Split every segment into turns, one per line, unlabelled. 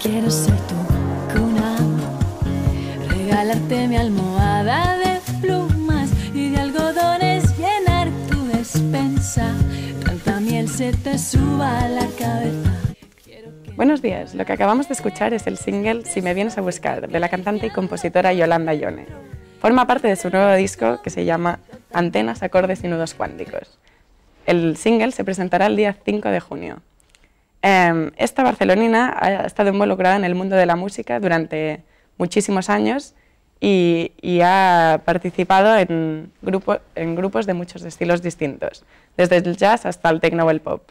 Quiero ser tu cuna, regalarte mi almohada de plumas y de algodones, llenar tu despensa, tanta miel se te suba a la cabeza.
Buenos días, lo que acabamos de escuchar es el single Si me vienes a buscar, de la cantante y compositora Yolanda Yone. Forma parte de su nuevo disco que se llama Antenas, acordes y nudos cuánticos. El single se presentará el día 5 de junio. Esta barcelonina ha estado involucrada en el mundo de la música durante muchísimos años y ha participado en grupos de muchos estilos distintos, desde el jazz hasta el techno o el pop.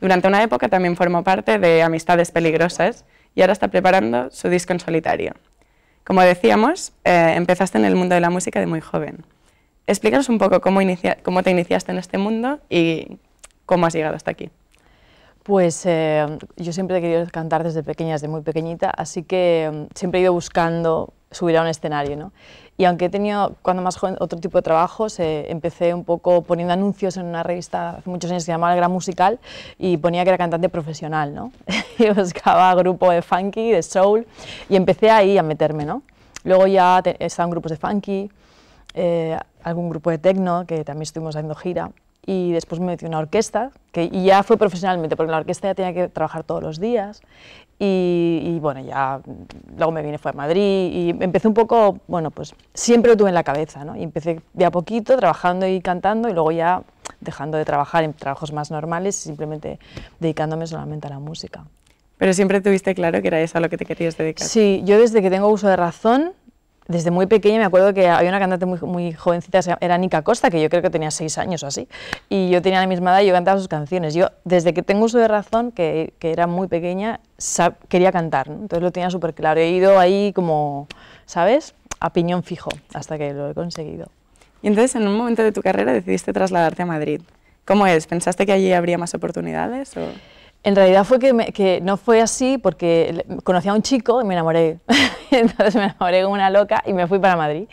Durante una época también formó parte de Amistades Peligrosas y ahora está preparando su disco en solitario. Como decíamos, empezaste en el mundo de la música de muy joven. Explícanos un poco cómo te iniciaste en este mundo y cómo has llegado hasta aquí.
Pues yo siempre he querido cantar desde pequeña, desde muy pequeñita, así que siempre he ido buscando subir a un escenario, ¿no? Y aunque he tenido, cuando más joven, otro tipo de trabajos, empecé un poco poniendo anuncios en una revista hace muchos años que se llamaba El Gran Musical y ponía que era cantante profesional, ¿no? Y buscaba grupo de funky, de soul, y empecé ahí a meterme, ¿no? Luego ya estaban grupos de funky, algún grupo de techno, que también estuvimos haciendo gira, y después me metí en una orquesta, y ya fue profesionalmente, porque en la orquesta ya tenía que trabajar todos los días, y bueno, ya luego me fue a Madrid, y empecé un poco, bueno, pues siempre lo tuve en la cabeza, ¿no? Y empecé de a poquito, trabajando y cantando, y luego ya dejando de trabajar en trabajos más normales, simplemente dedicándome solamente a la música.
Pero siempre tuviste claro que era eso a lo que te querías dedicar.
Sí, yo desde que tengo uso de razón, desde muy pequeña me acuerdo que había una cantante muy jovencita, era Nica Costa, que yo creo que tenía 6 años o así, y yo tenía la misma edad y yo cantaba sus canciones. Yo, desde que tengo uso de razón, que era muy pequeña, quería cantar, ¿no? Entonces lo tenía súper claro. He ido ahí como, ¿sabes?, a piñón fijo, hasta que lo he conseguido.
Y entonces, en un momento de tu carrera, decidiste trasladarte a Madrid. ¿Cómo es? ¿Pensaste que allí habría más oportunidades? ¿O?
En realidad fue que no fue así porque conocí a un chico y me enamoré. Entonces me enamoré como una loca y me fui para Madrid.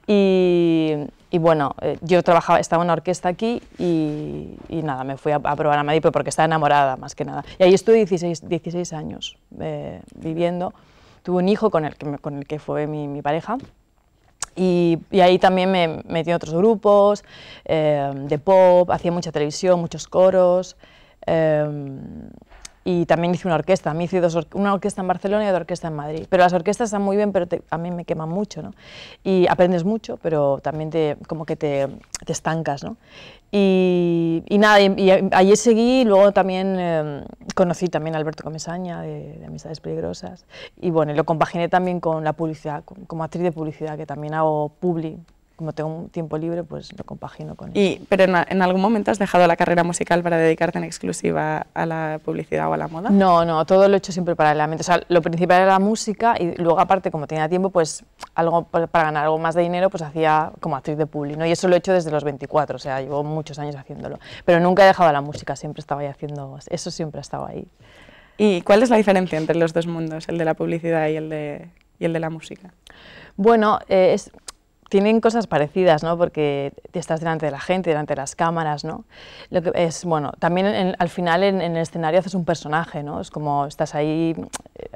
Y bueno, yo estaba en una orquesta aquí y nada, me fui a probar a Madrid porque estaba enamorada más que nada. Y ahí estuve 16 años viviendo. Tuve un hijo con el que fue mi pareja. Y ahí también me metí en otros grupos de pop, hacía mucha televisión, muchos coros. Y también hice una orquesta, hice una orquesta en Barcelona y otra orquesta en Madrid. Pero las orquestas están muy bien, pero a mí me queman mucho, ¿no? Y aprendes mucho, pero también como que te estancas, ¿no? Y nada, y allí seguí, y luego también conocí también a Alberto Comesaña de Amistades Peligrosas. Y bueno, lo compaginé también con la publicidad, como actriz de publicidad, que también hago publi. Como tengo un tiempo libre, pues lo compagino con eso.
¿Pero en algún momento has dejado la carrera musical para dedicarte en exclusiva a la publicidad o a la moda?
No, todo lo he hecho siempre paralelamente. O sea, lo principal era la música y luego, aparte, como tenía tiempo, pues algo para ganar algo más de dinero, pues hacía como actriz de publi, ¿no? Y eso lo he hecho desde los 24, o sea, llevo muchos años haciéndolo. Pero nunca he dejado la música, siempre estaba ahí haciendo, eso siempre ha estado ahí.
¿Y cuál es la diferencia entre los dos mundos, el de la publicidad y el de la música?
Bueno, tienen cosas parecidas, ¿no? Porque estás delante de la gente, delante de las cámaras, ¿no? Lo que es, bueno, también al final en el escenario haces un personaje, ¿no? Es como estás ahí,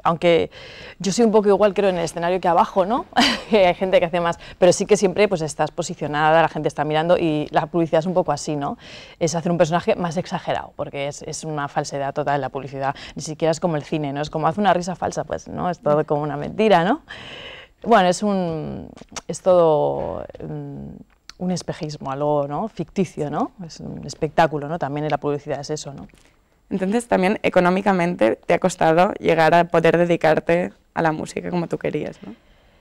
aunque yo soy un poco igual creo en el escenario que abajo, ¿no? Hay gente que hace más, pero sí que siempre pues estás posicionada, la gente está mirando y la publicidad es un poco así, ¿no? Es hacer un personaje más exagerado, porque es una falsedad total la publicidad, ni siquiera es como el cine, ¿no? Es como hace una risa falsa, pues, ¿no? Es todo como una mentira, ¿no? Bueno, es todo un espejismo, algo, ¿no? Ficticio, ¿no? Es un espectáculo, ¿no? También en la publicidad es eso, ¿no?
Entonces también económicamente te ha costado llegar a poder dedicarte a la música como tú querías, ¿no?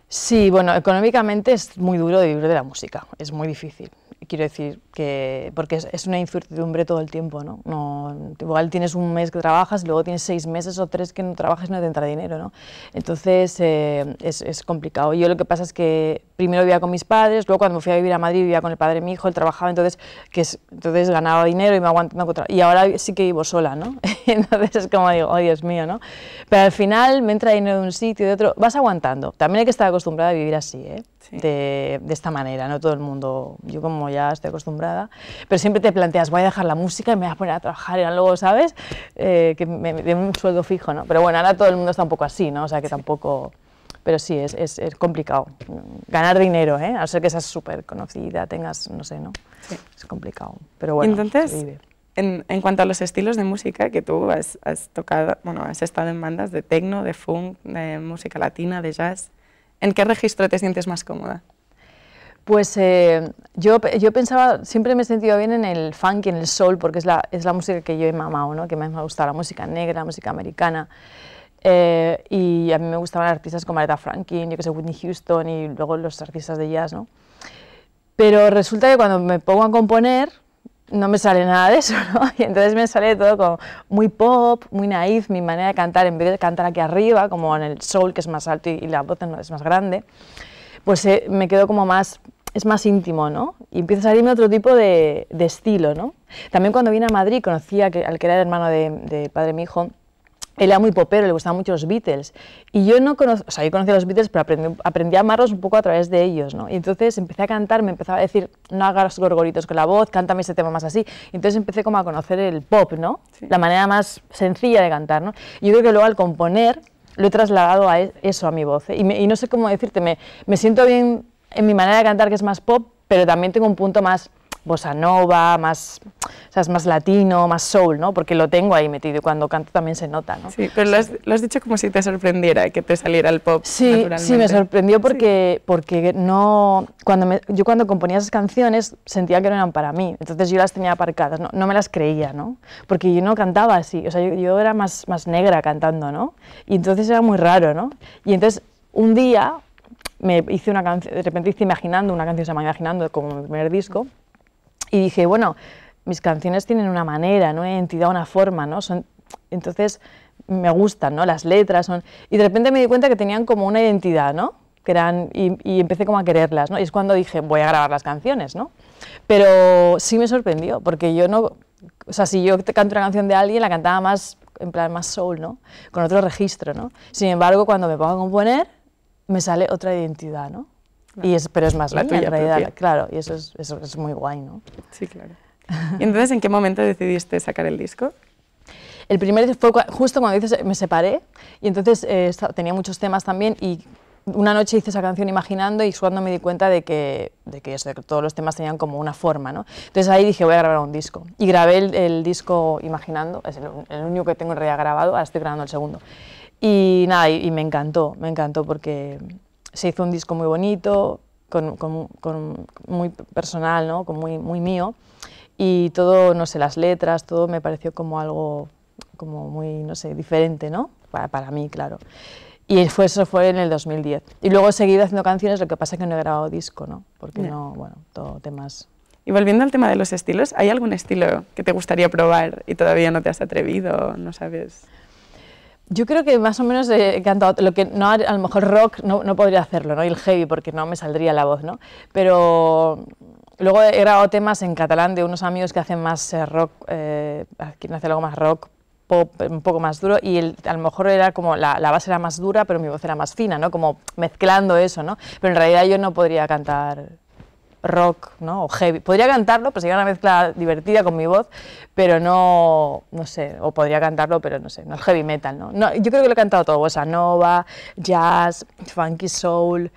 Sí, bueno, económicamente es muy duro vivir de la música, es muy difícil. Quiero decir que, porque es una incertidumbre todo el tiempo, ¿no? Igual tienes un mes que trabajas y luego tienes 6 meses o 3 que no trabajas y no te entra dinero, ¿no? Entonces es complicado. Yo lo que pasa es que primero vivía con mis padres, luego cuando me fui a vivir a Madrid vivía con el padre de mi hijo, él trabajaba, entonces ganaba dinero y me aguantaba contra... Y ahora sí que vivo sola, ¿no? Entonces es como digo, oh Dios mío, ¿no? Pero al final me entra dinero de un sitio y de otro, vas aguantando. También hay que estar acostumbrada a vivir así, ¿eh? Sí. De esta manera, no todo el mundo, yo como ya estoy acostumbrada, pero siempre te planteas, voy a dejar la música y me voy a poner a trabajar y luego, ¿sabes? Que me den un sueldo fijo, ¿no? Pero bueno, ahora todo el mundo está un poco así, ¿no? O sea que tampoco... Pero sí, es complicado. Ganar dinero, ¿eh? A no ser que seas súper conocida, tengas, no sé, ¿no? Sí. Es complicado, pero bueno,
entonces,
se vive.
En cuanto a los estilos de música que tú has tocado, bueno, has estado en bandas de techno, de funk, de música latina, de jazz, ¿en qué registro te sientes más cómoda?
Pues yo pensaba, siempre me he sentido bien en el funk y en el soul, porque es la música que yo he mamado, ¿no? Que me ha gustado, la música negra, la música americana. Y a mí me gustaban artistas como Aretha Franklin, yo que sé, Whitney Houston y luego los artistas de jazz, ¿no? Pero resulta que cuando me pongo a componer no me sale nada de eso, ¿no? Y entonces me sale todo como muy pop, muy naif, mi manera de cantar, en vez de cantar aquí arriba, como en el soul, que es más alto y la voz es más grande, pues me quedo como más, es más íntimo, ¿no? Y empieza a salirme otro tipo de estilo, ¿no? También cuando vine a Madrid conocí al que era el hermano de padre de mi hijo. Él era muy popero, le gustaban mucho los Beatles, y yo no conocía, o sea, yo conocía a los Beatles, pero aprendí a amarlos un poco a través de ellos, ¿no? Y entonces empecé a cantar, me empezaba a decir, no hagas gorgoritos con la voz, cántame ese tema más así, y entonces empecé como a conocer el pop, ¿no? Sí. La manera más sencilla de cantar, ¿no? Y yo creo que luego al componer lo he trasladado a eso, a mi voz, ¿eh? Y no sé cómo decirte, me siento bien en mi manera de cantar, que es más pop, pero también tengo un punto más bossa nova, más, o sea, es más latino, más soul, ¿no? Porque lo tengo ahí metido y cuando canto también se nota, ¿no?
Sí, pero lo has dicho como si te sorprendiera que te saliera el pop naturalmente.
Sí, me sorprendió porque no, yo cuando componía esas canciones sentía que no eran para mí, entonces yo las tenía aparcadas, no me las creía, ¿no? Porque yo no cantaba así, o sea, yo era más negra cantando, ¿no? Y entonces era muy raro, ¿no? Y entonces un día me hice una canción, de repente hice Imaginando, una canción se llama Imaginando, como mi primer disco, y dije, bueno, mis canciones tienen una manera, ¿no? Una identidad, una forma, ¿no? Entonces me gustan, ¿no? Las letras son... Y de repente me di cuenta que tenían como una identidad, ¿no? Que eran, y empecé como a quererlas, ¿no? Y es cuando dije, voy a grabar las canciones, ¿no? Pero sí me sorprendió, porque yo no... O sea, si yo canto una canción de alguien, la cantaba más, en plan más soul, ¿no? Con otro registro, ¿no? Sin embargo, cuando me pongo a componer, me sale otra identidad, ¿no? Pero es más la tuya, en realidad, propia. Claro, y eso es muy guay, ¿no?
Sí, claro. ¿Y entonces en qué momento decidiste sacar el disco?
El primer fue justo cuando me separé, y entonces tenía muchos temas también, y una noche hice esa canción Imaginando, y es cuando me di cuenta de que todos los temas tenían como una forma, ¿no? Entonces ahí dije, voy a grabar un disco. Y grabé el disco Imaginando, es el único que tengo en realidad grabado, ahora estoy grabando el segundo. Y nada, y me encantó porque se hizo un disco muy bonito, muy personal, ¿no? Muy mío, y todo, no sé, las letras, todo me pareció como algo como muy, no sé, diferente, ¿no? Para mí, claro. Y eso fue en el 2010. Y luego he seguido haciendo canciones, lo que pasa es que no he grabado disco, ¿no? Porque no, bueno, todo temas...
Y volviendo al tema de los estilos, ¿hay algún estilo que te gustaría probar y todavía no te has atrevido, no sabes...?
Yo creo que más o menos he cantado, lo que no, a lo mejor rock no podría hacerlo, ¿no? Y el heavy, porque no me saldría la voz, ¿no? Pero luego he grabado temas en catalán de unos amigos que hacen más rock, quieren hacer algo más rock, pop, un poco más duro, y a lo mejor era como, la base era más dura, pero mi voz era más fina, ¿no? Como mezclando eso, ¿no? Pero en realidad yo no podría cantar rock, ¿no? O heavy. Podría cantarlo, pues sería una mezcla divertida con mi voz, pero no sé, o podría cantarlo, pero no sé, no es heavy metal, ¿no? Yo creo que lo he cantado todo, bossa nova, jazz, funky soul,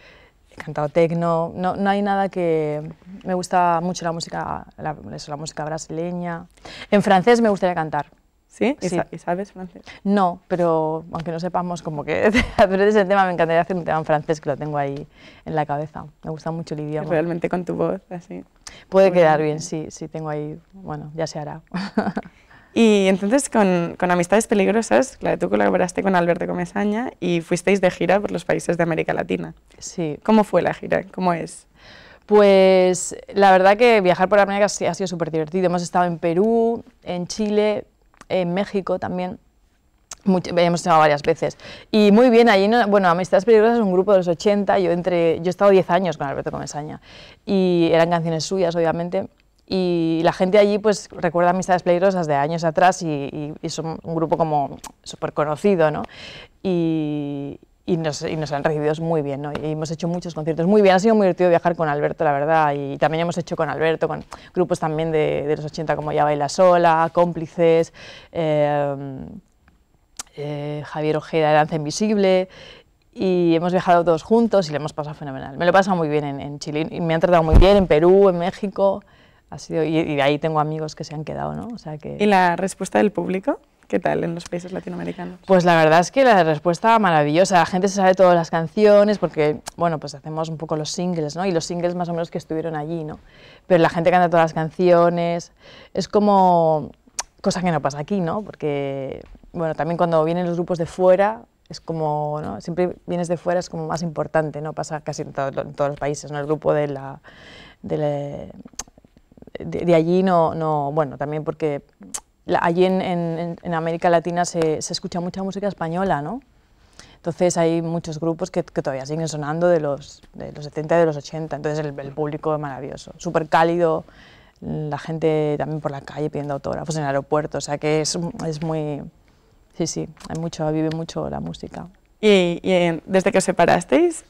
he cantado techno, no hay nada que... Me gusta mucho la música brasileña. En francés me gustaría cantar.
¿Sí? ¿Y
Sí.
sabes francés?
No, pero aunque no sepamos, como que pero ese tema me encantaría hacer un tema en francés, que lo tengo ahí en la cabeza. Me gusta mucho el idioma.
Realmente con tu voz, así.
Puede quedar bien, sí, tengo ahí, bueno, ya se hará.
Y entonces con Amistades Peligrosas, claro, tú colaboraste con Alberto Comesaña y fuisteis de gira por los países de América Latina.
Sí.
¿Cómo fue la gira? ¿Cómo es?
Pues la verdad que viajar por América ha sido súper divertido. Hemos estado en Perú, en Chile, en México también, Hemos estado varias veces. Y muy bien, allí, bueno, Amistades Peligrosas es un grupo de los 80, yo he estado 10 años con Alberto Comesaña, y eran canciones suyas, obviamente, y la gente allí pues recuerda Amistades Peligrosas de años atrás y son un grupo como súper conocido, ¿no? Y nos han recibido muy bien, ¿no? Y hemos hecho muchos conciertos muy bien, ha sido muy divertido viajar con Alberto, la verdad, y también hemos hecho con Alberto, con grupos también de los 80 como Ya Baila Sola, Cómplices, Javier Ojeda de Danza Invisible, y hemos viajado todos juntos y le hemos pasado fenomenal. Me lo he pasado muy bien en Chile y me han tratado muy bien en Perú, en México, y de ahí tengo amigos que se han quedado, ¿no? O sea que...
¿Y la respuesta del público? ¿Qué tal en los países latinoamericanos?
Pues la verdad es que la respuesta maravillosa, la gente se sabe todas las canciones porque, bueno, pues hacemos un poco los singles, ¿no? Y los singles más o menos que estuvieron allí, ¿no? Pero la gente canta todas las canciones, es como cosa que no pasa aquí, ¿no? Porque, bueno, también cuando vienen los grupos de fuera, es como, ¿no? Siempre vienes de fuera, es como más importante, ¿no? Pasa casi en todos los países, ¿no? El grupo de allí no, bueno, también porque allí en América Latina se escucha mucha música española, ¿no? Entonces hay muchos grupos que todavía siguen sonando de los 70 y de los 80, entonces el público es maravilloso, súper cálido, la gente también por la calle pidiendo autógrafos en el aeropuerto, o sea que es muy... Sí, vive mucho la música.
Y desde que os separasteis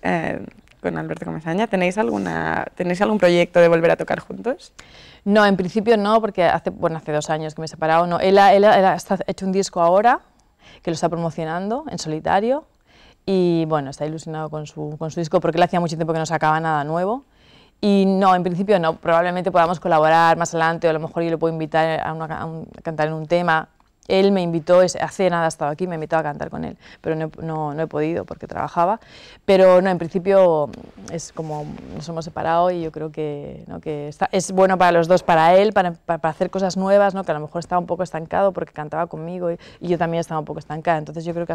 con Alberto Comesaña, ¿tenéis algún proyecto de volver a tocar juntos?
No, en principio no, porque hace 2 años que me he separado. No. Él ha hecho un disco ahora, que lo está promocionando en solitario, y bueno, está ilusionado con su disco, porque él hacía mucho tiempo que no sacaba nada nuevo. Y no, en principio no, probablemente podamos colaborar más adelante, o a lo mejor yo le puedo invitar a cantar en un tema. Él me invitó, hace nada ha estado aquí, me invitó a cantar con él, pero no he podido porque trabajaba. Pero no, en principio es como nos hemos separado y yo creo que, ¿no? Es bueno para los dos, para él, para hacer cosas nuevas, ¿no? Que a lo mejor estaba un poco estancado porque cantaba conmigo y yo también estaba un poco estancada. Entonces yo creo que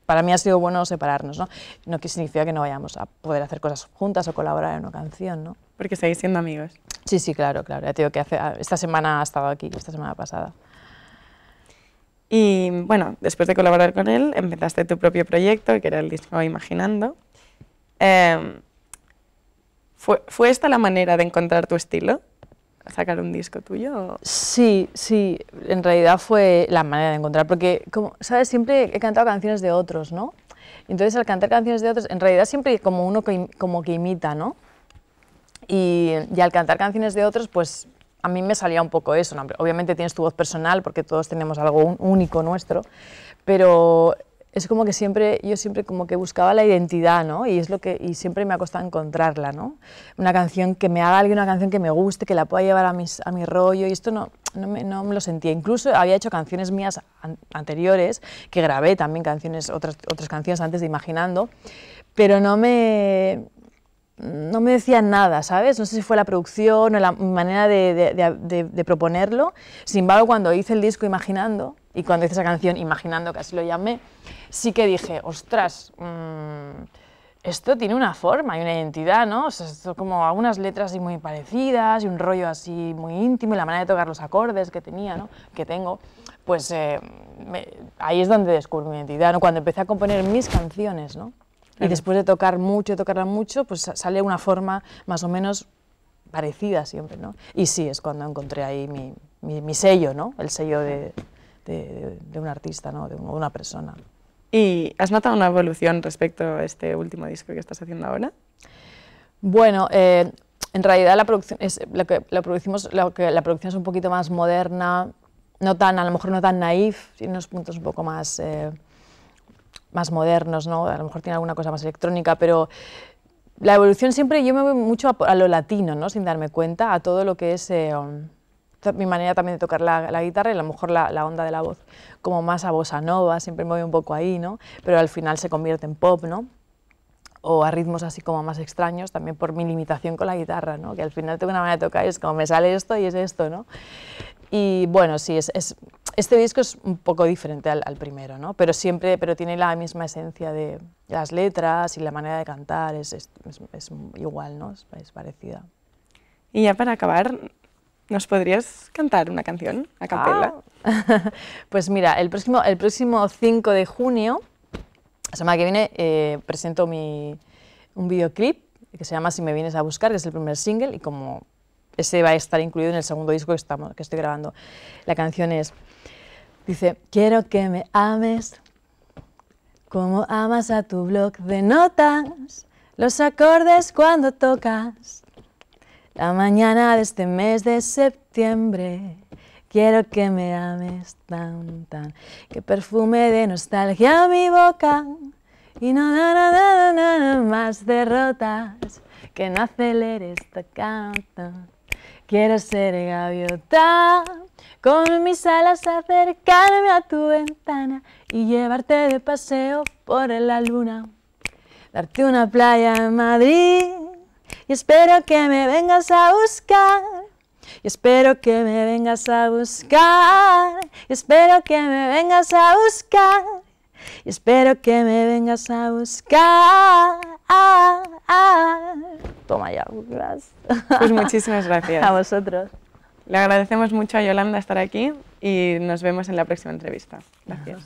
para mí ha sido bueno separarnos, ¿no? No que significa que no vayamos a poder hacer cosas juntas o colaborar en una canción, ¿no?
Porque seguís siendo amigos.
Sí, claro. Ya te digo que esta semana ha estado aquí, esta semana pasada.
Y bueno, después de colaborar con él, empezaste tu propio proyecto, que era el disco Imaginando. ¿Fue esta la manera de encontrar tu estilo? ¿Sacar un disco tuyo?
Sí, en realidad fue la manera de encontrar, porque, como sabes, siempre he cantado canciones de otros, ¿no? Entonces, al cantar canciones de otros, en realidad siempre como uno como que imita, ¿no? Y al cantar canciones de otros, pues a mí me salía un poco eso, ¿no? Obviamente tienes tu voz personal porque todos tenemos algo único nuestro, pero es como que yo siempre como que buscaba la identidad, ¿no? Y siempre me ha costado encontrarla, ¿no? Una canción que me haga alguien, una canción que me guste, que la pueda llevar a mi rollo, y esto no me lo sentía. Incluso había hecho canciones mías anteriores, que grabé también otras canciones antes de Imaginando, pero no me decían nada, ¿sabes? No sé si fue la producción o la manera de proponerlo. Sin embargo, cuando hice el disco Imaginando, y cuando hice esa canción Imaginando, que así lo llamé, sí que dije, ostras, esto tiene una forma y una identidad, ¿no? O sea, esto como algunas letras así muy parecidas y un rollo así muy íntimo y la manera de tocar los acordes que tenía, ¿no? Que tengo, pues ahí es donde descubrí mi identidad, ¿no? Cuando empecé a componer mis canciones, ¿no? Y después de tocarla mucho, pues sale una forma más o menos parecida siempre, ¿no? Y sí, es cuando encontré ahí mi sello, ¿no? El sello de un artista, ¿no? De una persona.
¿Y has notado una evolución respecto a este último disco que estás haciendo ahora?
Bueno, en realidad la producción es un poquito más moderna, a lo mejor no tan naif, tiene unos puntos un poco más modernos, ¿no? A lo mejor tiene alguna cosa más electrónica, pero la evolución siempre, yo me voy mucho a lo latino, ¿no? Sin darme cuenta, a todo lo que es mi manera también de tocar la guitarra y a lo mejor la onda de la voz, como más a bossa nova, siempre me voy un poco ahí, ¿no? Pero al final se convierte en pop, ¿no? O a ritmos así como más extraños, también por mi limitación con la guitarra, ¿no? Que al final tengo una manera de tocar y es como me sale esto y es esto, ¿no? Y bueno, sí, este disco es un poco diferente al primero, ¿no? Pero tiene la misma esencia de las letras y la manera de cantar, es igual, ¿no? Es parecida.
Y ya para acabar, ¿Nos podrías cantar una canción a capella?
Pues mira, el próximo 5 de junio, la semana que viene, presento un videoclip que se llama Si me vienes a buscar, que es el primer single, y como ese va a estar incluido en el segundo disco que estoy grabando. La canción dice, quiero que me ames como amas a tu bloc de notas, los acordes cuando tocas, la mañana de este mes de septiembre. Quiero que me ames tan, que perfume de nostalgia mi boca y no más derrotas, que no acelere esta canta. Quiero ser gaviota, con mis alas acercarme a tu ventana y llevarte de paseo por la luna, darte una playa en Madrid y espero que me vengas a buscar. Y espero que me vengas a buscar, y espero que me vengas a buscar, y espero que me vengas a buscar. Toma ya, gracias.
Pues muchísimas gracias.
A vosotros.
Le agradecemos mucho a Yolanda estar aquí y nos vemos en la próxima entrevista. Gracias.